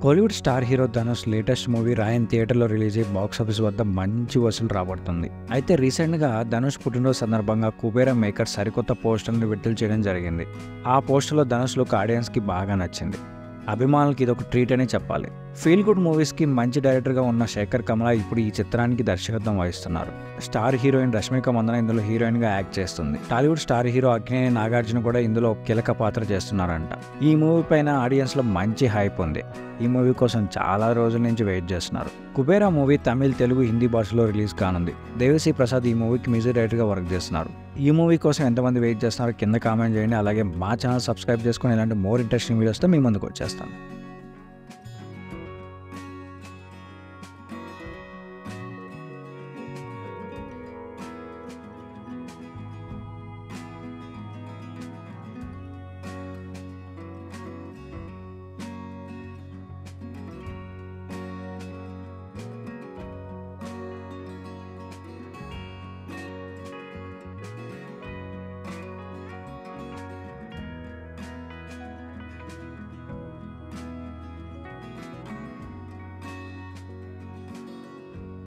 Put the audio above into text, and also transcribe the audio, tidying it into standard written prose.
Kollywood star hero Dhanush latest movie Raayan థియేటర్లో release అయ్యి box office వద్ద మంచి వసూలు రాబడుతుంది. అయితే రీసెంట్గా ధనుష్ పుట్టినరోజు సందర్భంగా కుబేరా మేకర్ సరికొత్త పోస్టర్ని విడుదల చేయడం జరిగింది. ఆ పోస్టర్లో ధనుష్ లుక్ ఆడియన్స్కి బాగా నచ్చింది. అభిమానులకి ఇదొక ట్రీట్ అని చెప్పాలి. ఫీల్ గుడ్ మూవీస్కి మంచి డైరెక్టర్గా ఉన్న శేఖర్ కమల ఇప్పుడు ఈ చిత్రానికి దర్శకత్వం వహిస్తున్నారు. స్టార్ హీరోయిన్ రష్మిక మందన ఇందులో హీరోయిన్గా యాక్ట్ చేస్తుంది. టాలీవుడ్ స్టార్ హీరో అక్కినేని నాగార్జున కూడా ఇందులో కీలక పాత్ర చేస్తున్నారంట. ఈ మూవీ పైన ఆడియన్స్లో మంచి హైప్ ఉంది. ఈ మూవీ కోసం చాలా రోజుల నుంచి వెయిట్ చేస్తున్నారు. కుబేరా మూవీ తమిళ్, తెలుగు, హిందీ భాషలో రిలీజ్ కానుంది. దేవిశ్రీ ప్రసాద్ ఈ మూవీకి మ్యూజిక్ డైరెక్టర్గా వర్క్ చేస్తున్నారు. ఈ మూవీ కోసం ఎంతమంది వెయిట్ చేస్తున్నారో కింద కామెంట్ చేయండి. అలాగే మా ఛానల్ సబ్స్క్రైబ్ చేసుకొని ఇలాంటి మోర్ ఇంట్రెస్టింగ్ వీడియోస్తో మీ ముందుకు వచ్చేస్తాను.